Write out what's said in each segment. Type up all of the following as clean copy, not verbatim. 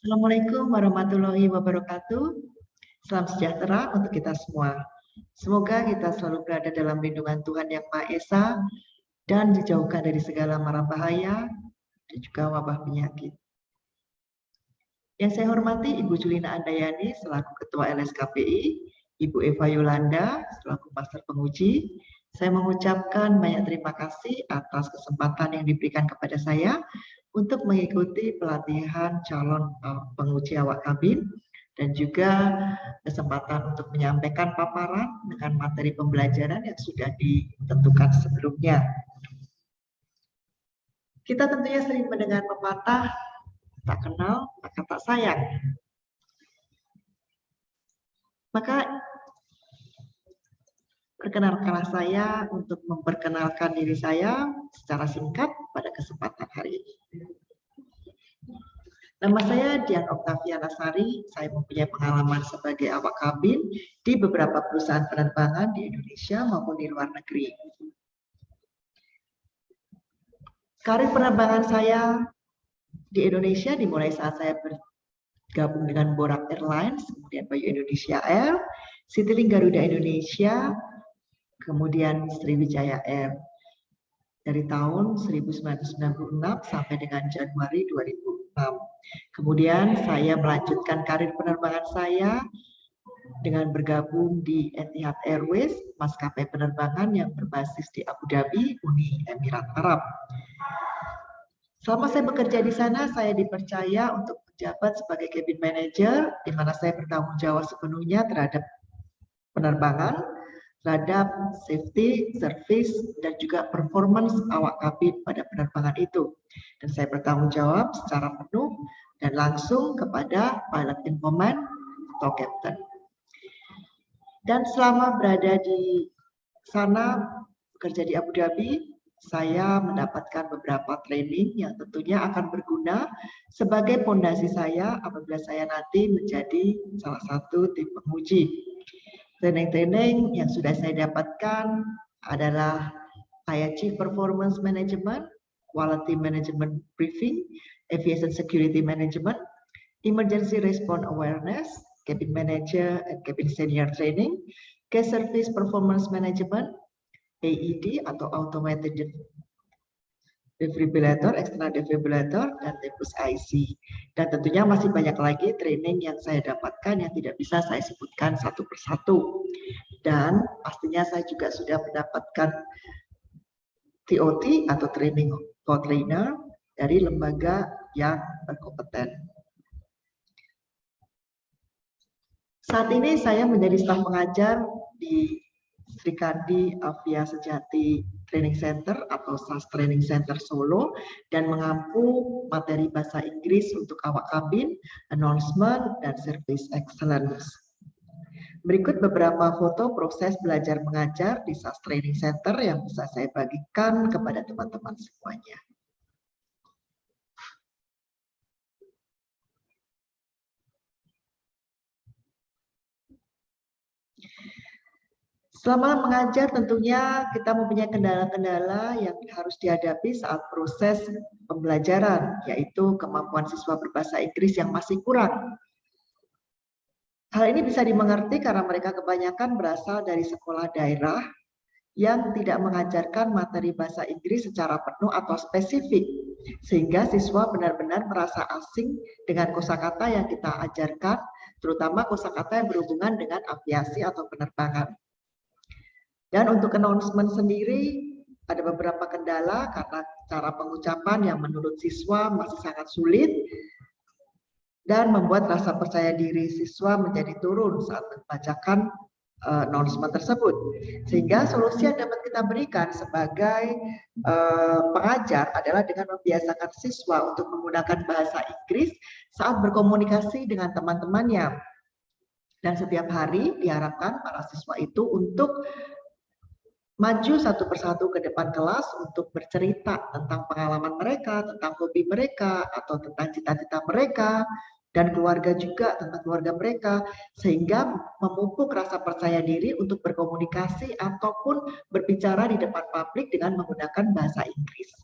Assalamualaikum warahmatullahi wabarakatuh. Salam sejahtera untuk kita semua. Semoga kita selalu berada dalam lindungan Tuhan Yang Maha Esa dan dijauhkan dari segala mara bahaya dan juga wabah penyakit. Yang saya hormati Ibu Julina Andayani selaku Ketua LSKPI, Ibu Eva Yolanda selaku Master Penguji. Saya mengucapkan banyak terima kasih atas kesempatan yang diberikan kepada saya untuk mengikuti pelatihan calon penguji awak kabin dan juga kesempatan untuk menyampaikan paparan dengan materi pembelajaran yang sudah ditentukan sebelumnya. Kita tentunya sering mendengar pepatah, tak kenal maka tak sayang. Maka perkenalkanlah saya untuk memperkenalkan diri saya secara singkat pada kesempatan hari ini. Nama saya Dian Octaviana Sari, saya mempunyai pengalaman sebagai awak kabin di beberapa perusahaan penerbangan di Indonesia maupun di luar negeri. Karir penerbangan saya di Indonesia dimulai saat saya bergabung dengan Borat Airlines, kemudian Bayu Indonesia Air, Citylink Garuda Indonesia, kemudian Sriwijaya Air. Dari tahun 1996 sampai dengan Januari 2006. Kemudian saya melanjutkan karir penerbangan saya dengan bergabung di Etihad Airways, maskapai penerbangan yang berbasis di Abu Dhabi, Uni Emirat Arab. Selama saya bekerja di sana, saya dipercaya untuk menjabat sebagai cabin manager, di mana saya bertanggung jawab sepenuhnya terhadap penerbangan, terhadap safety, service, dan juga performance awak kabin pada penerbangan itu. Dan saya bertanggung jawab secara penuh dan langsung kepada pilot in command atau captain. Dan selama berada di sana, bekerja di Abu Dhabi, saya mendapatkan beberapa training yang tentunya akan berguna sebagai fondasi saya apabila saya nanti menjadi salah satu tim penguji. Training-training yang sudah saya dapatkan adalah Chief Performance Management, Quality Management Briefing, Aviation Security Management, Emergency Response Awareness, Cabin Manager and Cabin Senior Training, Case Service Performance Management, AED atau Automated Defibrillator, External Defibrillator, dan Tempus IC. Dan tentunya masih banyak lagi training yang saya dapatkan yang tidak bisa saya sebutkan satu persatu. Dan pastinya saya juga sudah mendapatkan TOT atau Training Co-Trainer dari lembaga yang berkompeten. Saat ini saya menjadi staf pengajar di Sri Kandi Avia Sejati Training Center atau SAS Training Center Solo dan mengampu materi bahasa Inggris untuk awak kabin, announcement, dan service excellence. Berikut beberapa foto proses belajar mengajar di SAS Training Center yang bisa saya bagikan kepada teman-teman semuanya. Selama mengajar tentunya kita mempunyai kendala-kendala yang harus dihadapi saat proses pembelajaran, yaitu kemampuan siswa berbahasa Inggris yang masih kurang. Hal ini bisa dimengerti karena mereka kebanyakan berasal dari sekolah daerah yang tidak mengajarkan materi bahasa Inggris secara penuh atau spesifik, sehingga siswa benar-benar merasa asing dengan kosakata yang kita ajarkan, terutama kosakata yang berhubungan dengan aviasi atau penerbangan. Dan untuk announcement sendiri ada beberapa kendala karena cara pengucapan yang menurut siswa masih sangat sulit dan membuat rasa percaya diri siswa menjadi turun saat membacakan announcement tersebut. Sehingga solusi yang dapat kita berikan sebagai pengajar adalah dengan membiasakan siswa untuk menggunakan bahasa Inggris saat berkomunikasi dengan teman-temannya. Dan setiap hari diharapkan para siswa itu untuk maju satu persatu ke depan kelas untuk bercerita tentang pengalaman mereka, tentang hobi mereka, atau tentang cita-cita mereka, dan keluarga juga tentang keluarga mereka, sehingga memupuk rasa percaya diri untuk berkomunikasi ataupun berbicara di depan publik dengan menggunakan bahasa Inggris.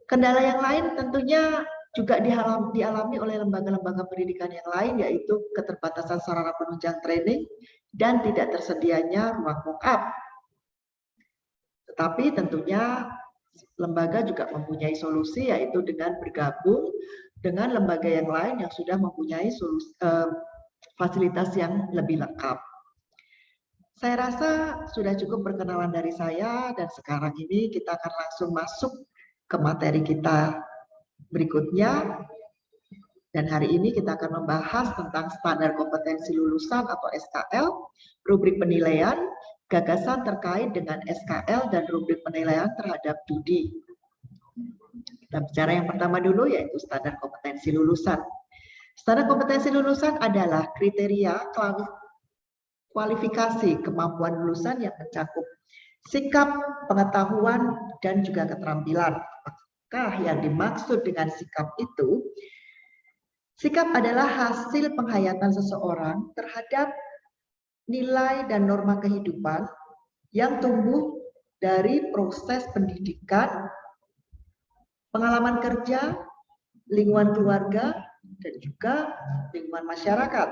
Kendala yang lain tentunya juga dialami oleh lembaga-lembaga pendidikan yang lain, yaitu keterbatasan sarana penunjang training dan tidak tersedianya ruang mock-up. Tetapi tentunya lembaga juga mempunyai solusi, yaitu dengan bergabung dengan lembaga yang lain yang sudah mempunyai fasilitas yang lebih lengkap. Saya rasa sudah cukup perkenalan dari saya, dan sekarang ini kita akan langsung masuk ke materi kita berikutnya. Dan hari ini kita akan membahas tentang standar kompetensi lulusan atau SKL, rubrik penilaian, gagasan terkait dengan SKL dan rubrik penilaian terhadap studi. Kita bicara yang pertama dulu, yaitu standar kompetensi lulusan. Standar kompetensi lulusan adalah kriteria kualifikasi kemampuan lulusan yang mencakup sikap, pengetahuan, dan juga keterampilan. Apakah yang dimaksud dengan sikap itu? Sikap adalah hasil penghayatan seseorang terhadap nilai dan norma kehidupan yang tumbuh dari proses pendidikan, pengalaman kerja, lingkungan keluarga, dan juga lingkungan masyarakat.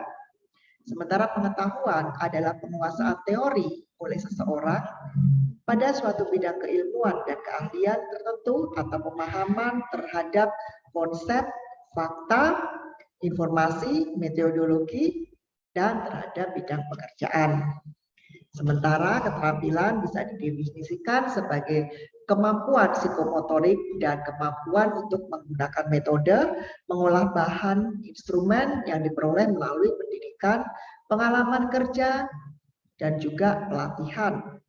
Sementara pengetahuan adalah penguasaan teori oleh seseorang pada suatu bidang keilmuan dan keahlian tertentu atau pemahaman terhadap konsep, fakta, informasi, metodologi, dan terhadap bidang pekerjaan. Sementara keterampilan bisa didefinisikan sebagai kemampuan psikomotorik dan kemampuan untuk menggunakan metode, mengolah bahan, instrumen yang diperoleh melalui pendidikan, pengalaman kerja, dan juga pelatihan.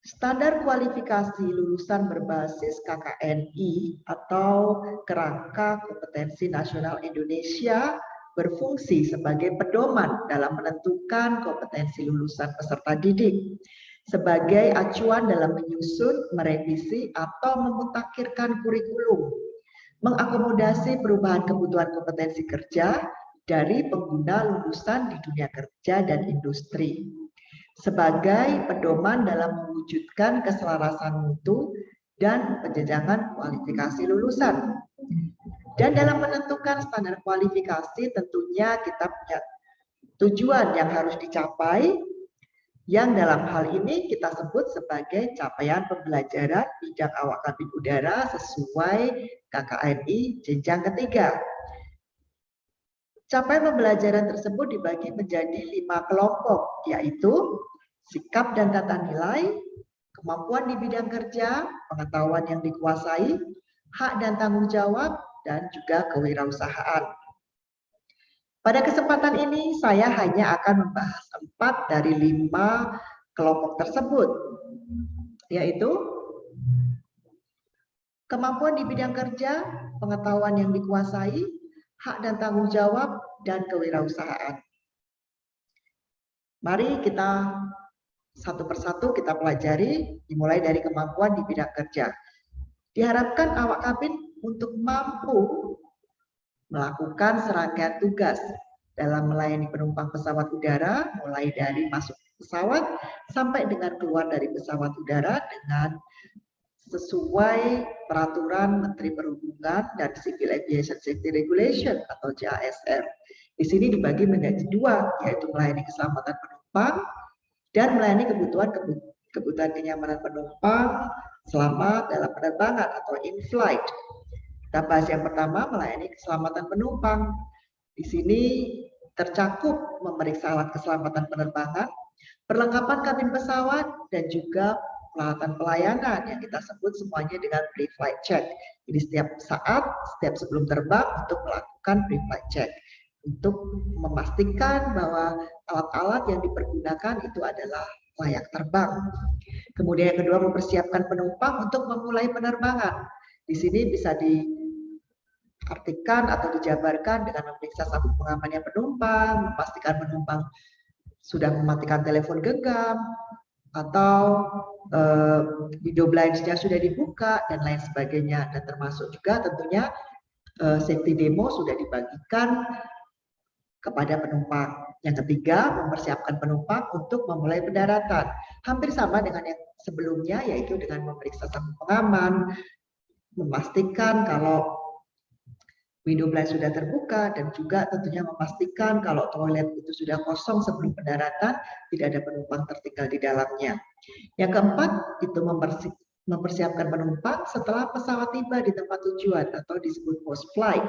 Standar kualifikasi lulusan berbasis KKNI atau Kerangka Kompetensi Nasional Indonesia berfungsi sebagai pedoman dalam menentukan kompetensi lulusan peserta didik, sebagai acuan dalam menyusun, merevisi, atau memutakhirkan kurikulum, mengakomodasi perubahan kebutuhan kompetensi kerja dari pengguna lulusan di dunia kerja dan industri, sebagai pedoman dalam mewujudkan keselarasan mutu dan penjenjangan kualifikasi lulusan. Dan dalam menentukan standar kualifikasi tentunya kita punya tujuan yang harus dicapai, yang dalam hal ini kita sebut sebagai capaian pembelajaran bidang awak kabin udara sesuai KKNI jenjang ketiga. Capaian pembelajaran tersebut dibagi menjadi 5 kelompok, yaitu sikap dan tata nilai, kemampuan di bidang kerja, pengetahuan yang dikuasai, hak dan tanggung jawab, dan juga kewirausahaan. Pada kesempatan ini saya hanya akan membahas 4 dari 5 kelompok tersebut, yaitu kemampuan di bidang kerja, pengetahuan yang dikuasai, hak dan tanggung jawab, dan kewirausahaan. Mari kita satu persatu kita pelajari, dimulai dari kemampuan di bidang kerja. Diharapkan awak kabin untuk mampu melakukan serangkaian tugas dalam melayani penumpang pesawat udara, mulai dari masuk pesawat sampai dengan keluar dari pesawat udara dengan sesuai peraturan Menteri Perhubungan dan Civil Aviation Safety Regulation atau CASR. Di sini dibagi menjadi 2, yaitu melayani keselamatan penumpang dan melayani kebutuhan kenyamanan penumpang selama dalam penerbangan atau in-flight. Kita bahas yang pertama, melayani keselamatan penumpang. Di sini tercakup memeriksa alat keselamatan penerbangan, perlengkapan kabin pesawat, dan juga peralatan pelayanan yang kita sebut semuanya dengan pre-flight check. Jadi setiap saat, setiap sebelum terbang untuk melakukan pre-flight check, untuk memastikan bahwa alat-alat yang dipergunakan itu adalah layak terbang. Kemudian yang kedua, mempersiapkan penumpang untuk memulai penerbangan. Di sini bisa diartikan atau dijabarkan dengan memeriksa sabuk pengamannya penumpang, memastikan penumpang sudah mematikan telepon genggam, atau window blinds-nya sudah dibuka, dan lain sebagainya. Dan termasuk juga tentunya safety demo sudah dibagikan kepada penumpang. Yang ketiga, mempersiapkan penumpang untuk memulai pendaratan. Hampir sama dengan yang sebelumnya, yaitu dengan memeriksa sabuk pengaman, memastikan kalau window blind sudah terbuka, dan juga tentunya memastikan kalau toilet itu sudah kosong sebelum pendaratan, tidak ada penumpang tertinggal di dalamnya. Yang keempat, itu mempersiapkan penumpang setelah pesawat tiba di tempat tujuan atau disebut post flight.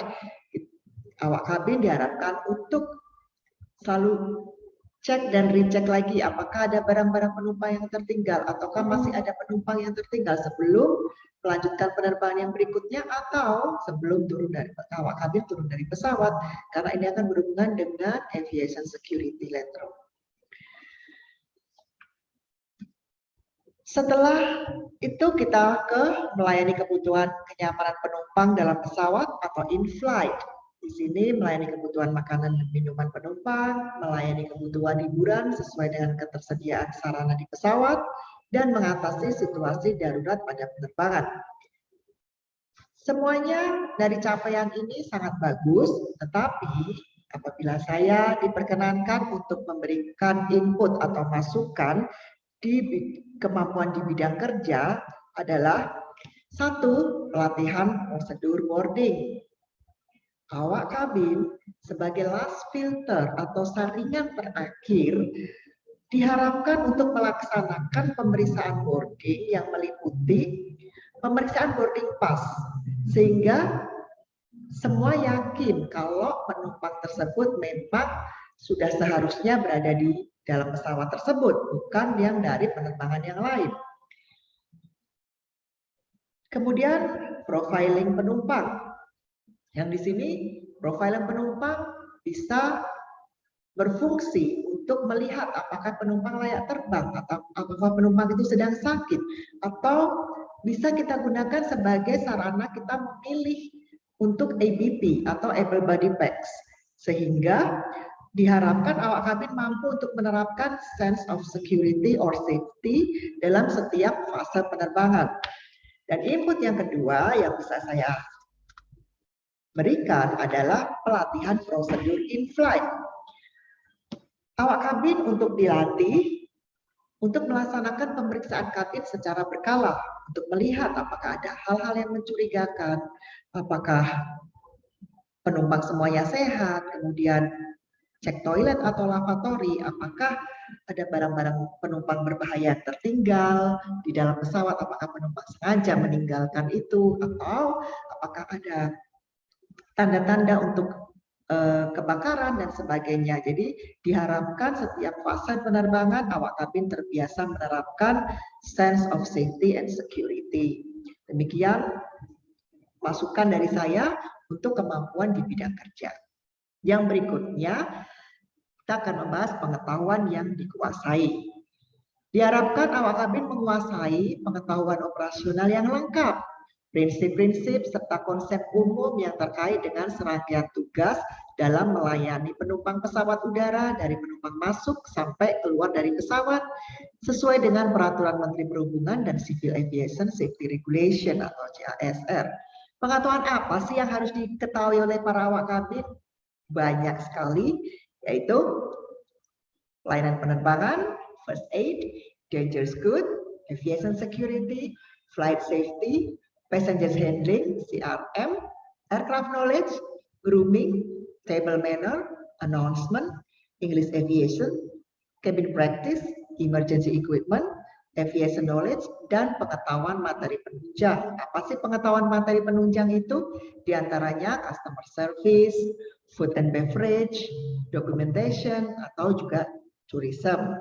Awak kabin diharapkan untuk selalu cek dan recheck lagi apakah ada barang-barang penumpang yang tertinggal ataukah masih ada penumpang yang tertinggal sebelum melanjutkan penerbangan yang berikutnya atau sebelum awak kabin turun dari pesawat, karena ini akan berhubungan dengan aviation security later. Setelah itu kita ke melayani kebutuhan kenyamanan penumpang dalam pesawat atau in-flight. Di sini melayani kebutuhan makanan dan minuman penumpang, melayani kebutuhan hiburan sesuai dengan ketersediaan sarana di pesawat, dan mengatasi situasi darurat pada penerbangan. Semuanya dari capaian ini sangat bagus, tetapi apabila saya diperkenankan untuk memberikan input atau masukan di kemampuan di bidang kerja adalah satu, pelatihan prosedur boarding. Awak kabin sebagai last filter atau saringan terakhir diharapkan untuk melaksanakan pemeriksaan boarding yang meliputi pemeriksaan boarding pass, sehingga semua yakin kalau penumpang tersebut memang sudah seharusnya berada di dalam pesawat tersebut, bukan yang dari penerbangan yang lain. Kemudian profiling penumpang. Yang di sini profiling penumpang bisa berfungsi untuk melihat apakah penumpang layak terbang atau apakah penumpang itu sedang sakit, atau bisa kita gunakan sebagai sarana kita memilih untuk ABP atau Able Body Packs, sehingga diharapkan awak kabin mampu untuk menerapkan sense of security or safety dalam setiap fase penerbangan. Dan input yang kedua yang bisa saya berikan adalah pelatihan prosedur in-flight. Awak kabin untuk dilatih untuk melaksanakan pemeriksaan kabin secara berkala untuk melihat apakah ada hal-hal yang mencurigakan, apakah penumpang semuanya sehat, kemudian cek toilet atau lavatory, apakah ada barang-barang penumpang berbahaya tertinggal di dalam pesawat, apakah penumpang sengaja meninggalkan itu, atau apakah ada tanda-tanda untuk kebakaran dan sebagainya. Jadi diharapkan setiap fase penerbangan awak kabin terbiasa menerapkan sense of safety and security. Demikian masukan dari saya untuk kemampuan di bidang kerja. Yang berikutnya kita akan membahas pengetahuan yang dikuasai. Diharapkan awak kabin menguasai pengetahuan operasional yang lengkap, prinsip-prinsip serta konsep umum yang terkait dengan serangkaian tugas dalam melayani penumpang pesawat udara dari penumpang masuk sampai keluar dari pesawat sesuai dengan Peraturan Menteri Perhubungan dan Civil Aviation Safety Regulation atau CASR. Pengetahuan apa sih yang harus diketahui oleh para awak kabin? Banyak sekali, yaitu pelayanan penerbangan, first aid, dangerous good, aviation security, flight safety, passengers handling, CRM, aircraft knowledge, grooming, table manner, announcement, English aviation, cabin practice, emergency equipment, aviation knowledge, dan pengetahuan materi penunjang. Apa sih pengetahuan materi penunjang itu? Di antaranya customer service, food and beverage, documentation, atau juga tourism.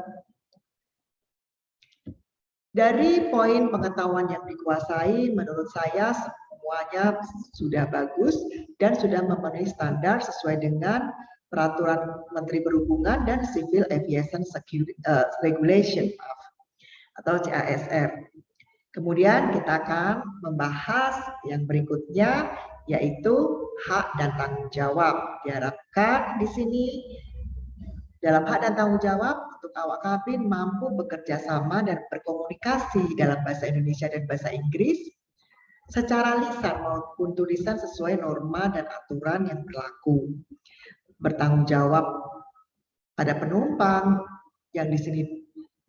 Dari poin pengetahuan yang dikuasai, menurut saya semuanya sudah bagus dan sudah memenuhi standar sesuai dengan Peraturan Menteri Perhubungan dan Civil Aviation Security, Regulation atau CASR. Kemudian kita akan membahas yang berikutnya, yaitu hak dan tanggung jawab. Diharapkan di sini dalam hak dan tanggung jawab untuk awak kabin mampu bekerja sama dan berkomunikasi dalam bahasa Indonesia dan bahasa Inggris secara lisan maupun tulisan sesuai norma dan aturan yang berlaku. Bertanggung jawab pada penumpang yang di sini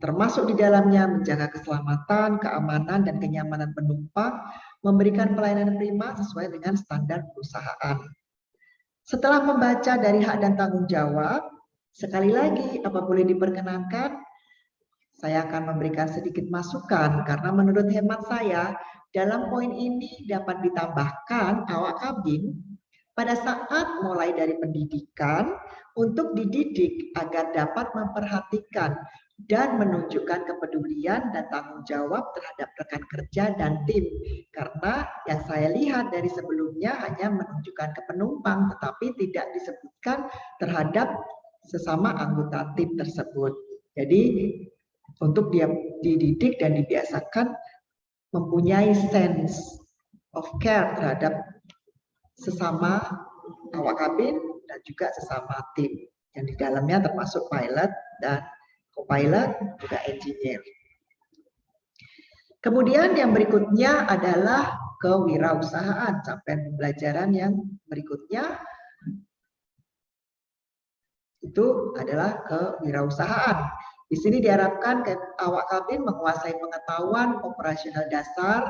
termasuk di dalamnya menjaga keselamatan, keamanan, dan kenyamanan penumpang memberikan pelayanan prima sesuai dengan standar perusahaan. Setelah membaca dari hak dan tanggung jawab, sekali lagi, apa boleh diperkenankan, saya akan memberikan sedikit masukan karena menurut hemat saya, dalam poin ini dapat ditambahkan awak kabin pada saat mulai dari pendidikan untuk dididik agar dapat memperhatikan dan menunjukkan kepedulian dan tanggung jawab terhadap rekan kerja dan tim. Karena yang saya lihat dari sebelumnya hanya menunjukkan ke penumpang, tetapi tidak disebutkan terhadap sesama anggota tim tersebut. Jadi untuk dia dididik dan dibiasakan mempunyai sense of care terhadap sesama awak kabin dan juga sesama tim yang di dalamnya termasuk pilot dan co-pilot juga engineer. Kemudian yang berikutnya adalah kewirausahaan, capaian pembelajaran yang berikutnya itu adalah kewirausahaan. Di sini diharapkan awak kabin menguasai pengetahuan operasional dasar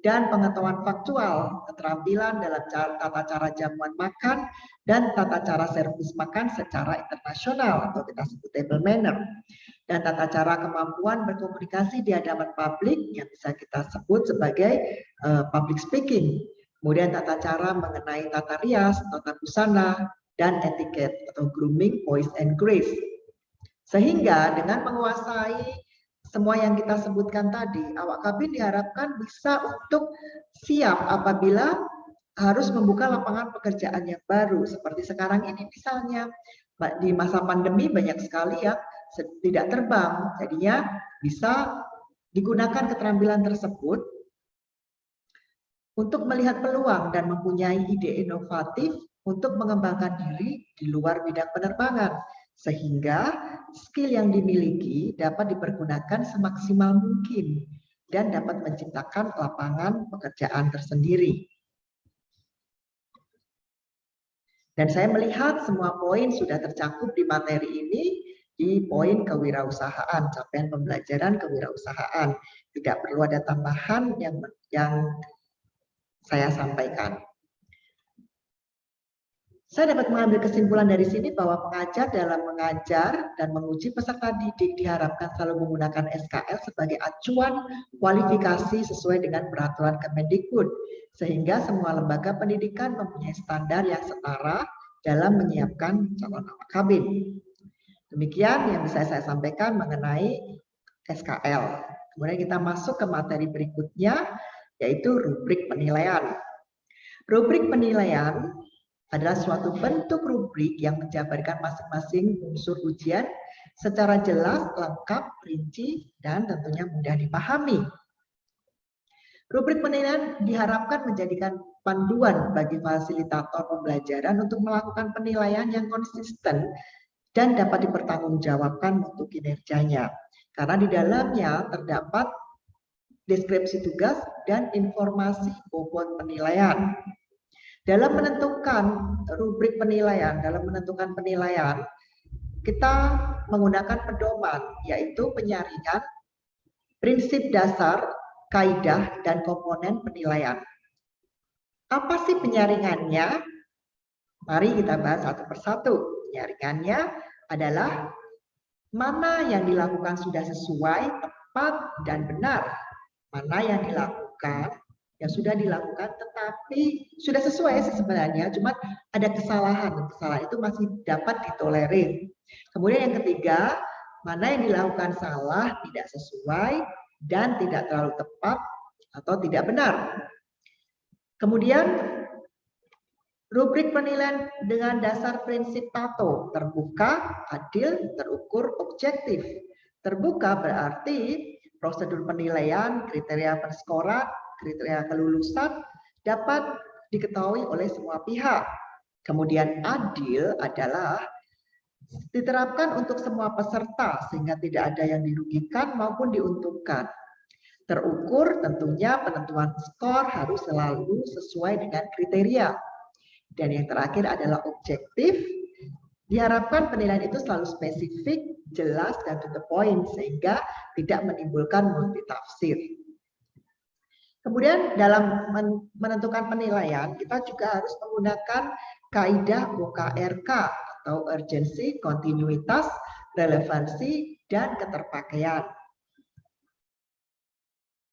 dan pengetahuan faktual, keterampilan dalam tata cara jamuan makan dan tata cara servis makan secara internasional atau kita sebut table manner, dan tata cara kemampuan berkomunikasi di hadapan publik yang bisa kita sebut sebagai public speaking. Kemudian tata cara mengenai tata rias, tata busana, dan etiket atau grooming, voice and grace. Sehingga dengan menguasai semua yang kita sebutkan tadi, awak kabin diharapkan bisa untuk siap apabila harus membuka lapangan pekerjaan yang baru. Seperti sekarang ini misalnya, di masa pandemi banyak sekali yang tidak terbang. Jadinya bisa digunakan keterampilan tersebut untuk melihat peluang dan mempunyai ide inovatif untuk mengembangkan diri di luar bidang penerbangan. Sehingga skill yang dimiliki dapat dipergunakan semaksimal mungkin dan dapat menciptakan lapangan pekerjaan tersendiri. Dan saya melihat semua poin sudah tercakup di materi ini di poin kewirausahaan, capaian pembelajaran kewirausahaan. Tidak perlu ada tambahan yang saya sampaikan. Saya dapat mengambil kesimpulan dari sini bahwa pengajar dalam mengajar dan menguji peserta didik diharapkan selalu menggunakan SKL sebagai acuan kualifikasi sesuai dengan peraturan Kemendikbud, sehingga semua lembaga pendidikan mempunyai standar yang setara dalam menyiapkan calon awak kabin. Demikian yang bisa saya sampaikan mengenai SKL. Kemudian kita masuk ke materi berikutnya, yaitu rubrik penilaian. Rubrik penilaian adalah suatu bentuk rubrik yang menjabarkan masing-masing unsur ujian secara jelas, lengkap, rinci, dan tentunya mudah dipahami. Rubrik penilaian diharapkan menjadikan panduan bagi fasilitator pembelajaran untuk melakukan penilaian yang konsisten dan dapat dipertanggungjawabkan untuk kinerjanya. Karena di dalamnya terdapat deskripsi tugas dan informasi bobot penilaian. Dalam menentukan rubrik penilaian, kita menggunakan pedoman, yaitu penyaringan, prinsip dasar, kaidah, dan komponen penilaian. Apa sih penyaringannya? Mari kita bahas satu persatu. Penyaringannya adalah mana yang dilakukan sudah sesuai, tepat, dan benar. Mana yang dilakukan yang sudah dilakukan tetapi sudah sesuai sebenarnya, cuma ada kesalahan. Kesalahan itu masih dapat ditolerir. Kemudian yang ketiga, mana yang dilakukan salah, tidak sesuai, dan tidak terlalu tepat atau tidak benar. Kemudian rubrik penilaian dengan dasar prinsip TATO, terbuka, adil, terukur, objektif. Terbuka berarti prosedur penilaian, kriteria penskoran, kriteria kelulusan dapat diketahui oleh semua pihak. Kemudian adil adalah diterapkan untuk semua peserta sehingga tidak ada yang dirugikan maupun diuntungkan. Terukur tentunya penentuan skor harus selalu sesuai dengan kriteria. Dan yang terakhir adalah objektif. Diharapkan penilaian itu selalu spesifik, jelas, dan to the point sehingga tidak menimbulkan multitafsir. Kemudian dalam menentukan penilaian, kita juga harus menggunakan kaidah OKRK atau urgensi, kontinuitas, relevansi, dan keterpakaian.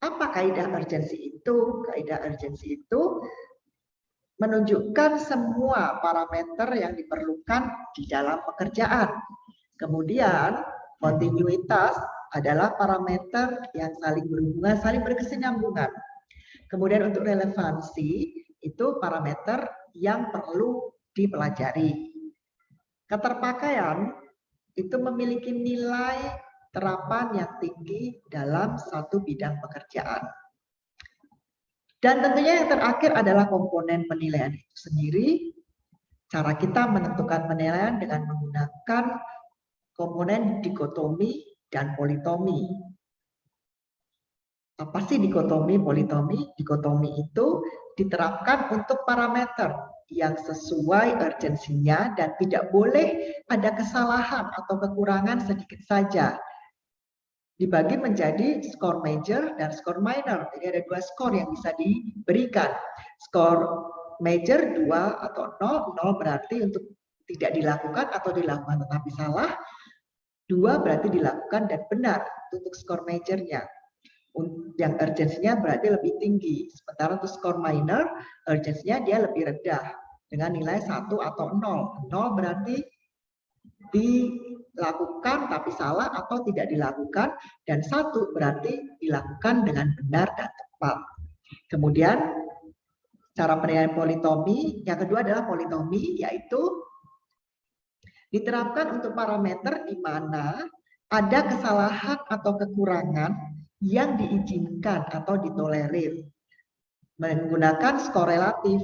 Apa kaidah urgensi itu? Kaidah urgensi itu menunjukkan semua parameter yang diperlukan di dalam pekerjaan. Kemudian, kontinuitas adalah parameter yang saling berhubungan, saling berkesinambungan. Kemudian untuk relevansi, itu parameter yang perlu dipelajari. Keterpakaian itu memiliki nilai terapan yang tinggi dalam satu bidang pekerjaan. Dan tentunya yang terakhir adalah komponen penilaian itu sendiri. Cara kita menentukan penilaian dengan menggunakan komponen dikotomi dan politomi. Apa sih dikotomi, politomi? Dikotomi itu diterapkan untuk parameter yang sesuai urgensinya dan tidak boleh ada kesalahan atau kekurangan sedikit saja. Dibagi menjadi skor major dan skor minor. Jadi ada dua skor yang bisa diberikan. Skor major 2 atau 0, 0 berarti untuk tidak dilakukan atau dilakukan tetapi salah. 2 berarti dilakukan dan benar untuk skor majornya. Yang urgensinya berarti lebih tinggi. Sementara untuk skor minor, urgensinya dia lebih rendah dengan nilai 1 atau 0. 0 berarti dilakukan tapi salah atau tidak dilakukan, dan 1 berarti dilakukan dengan benar dan tepat. Kemudian cara penilaian politomi, yang kedua adalah politomi, yaitu diterapkan untuk parameter di mana ada kesalahan atau kekurangan yang diizinkan atau ditolerir. Menggunakan skor relatif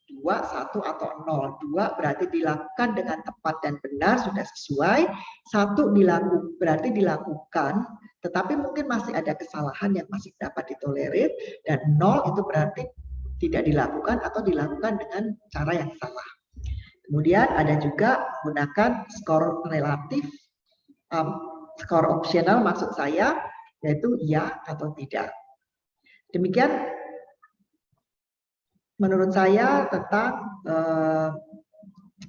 2, 1, atau 0. 2 berarti dilakukan dengan tepat dan benar, sudah sesuai. 1 berarti dilakukan, tetapi mungkin masih ada kesalahan yang masih dapat ditolerir. Dan 0 itu berarti tidak dilakukan atau dilakukan dengan cara yang salah. Kemudian ada juga menggunakan skor relatif, skor opsional maksud saya, yaitu iya atau tidak. Demikian menurut saya tentang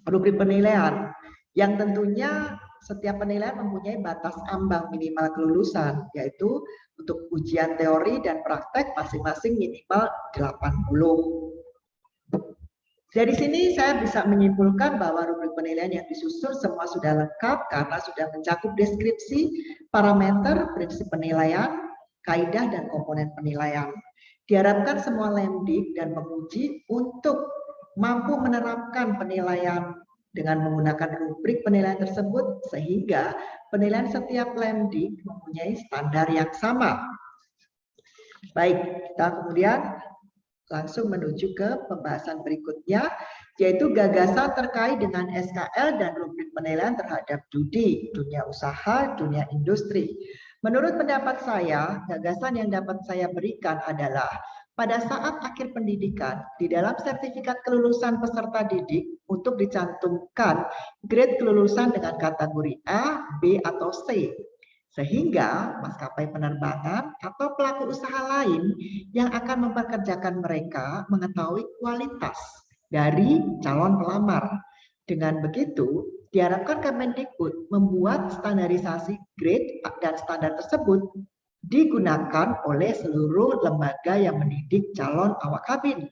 rubrik penilaian, yang tentunya setiap penilaian mempunyai batas ambang minimal kelulusan, yaitu untuk ujian teori dan praktek masing-masing minimal 80. Dari sini saya bisa menyimpulkan bahwa rubrik penilaian yang disusun semua sudah lengkap karena sudah mencakup deskripsi, parameter, prinsip penilaian, kaidah, dan komponen penilaian. Diharapkan semua lemdik dan penguji untuk mampu menerapkan penilaian dengan menggunakan rubrik penilaian tersebut sehingga penilaian setiap lemdik mempunyai standar yang sama. Baik, kita kemudian langsung menuju ke pembahasan berikutnya, yaitu gagasan terkait dengan SKL dan rubrik penilaian terhadap dunia usaha, dunia industri. Menurut pendapat saya, gagasan yang dapat saya berikan adalah pada saat akhir pendidikan, di dalam sertifikat kelulusan peserta didik untuk dicantumkan grade kelulusan dengan kategori A, B, atau C. Sehingga maskapai penerbangan atau pelaku usaha lain yang akan mempekerjakan mereka mengetahui kualitas dari calon pelamar. Dengan begitu, diharapkan Kemendikbud membuat standarisasi grade dan standar tersebut digunakan oleh seluruh lembaga yang mendidik calon awak kabin.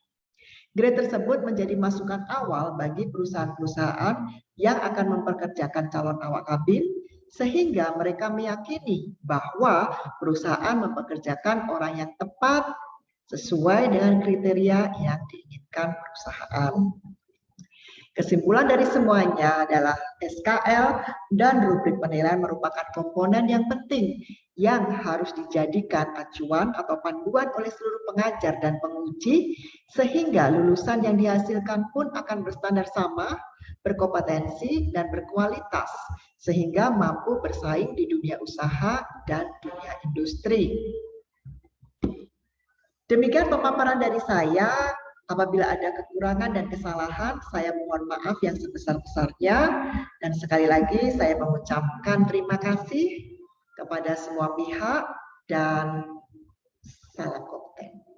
Grade tersebut menjadi masukan awal bagi perusahaan-perusahaan yang akan mempekerjakan calon awak kabin, sehingga mereka meyakini bahwa perusahaan mempekerjakan orang yang tepat sesuai dengan kriteria yang diinginkan perusahaan. Kesimpulan dari semuanya adalah SKL dan rubrik penilaian merupakan komponen yang penting yang harus dijadikan acuan atau panduan oleh seluruh pengajar dan penguji, sehingga lulusan yang dihasilkan pun akan berstandar sama, berkompetensi, dan berkualitas, sehingga mampu bersaing di dunia usaha dan dunia industri. Demikian pemaparan dari saya. Apabila ada kekurangan dan kesalahan, saya mohon maaf yang sebesar-besarnya. Dan sekali lagi saya mengucapkan terima kasih kepada semua pihak dan salam konten.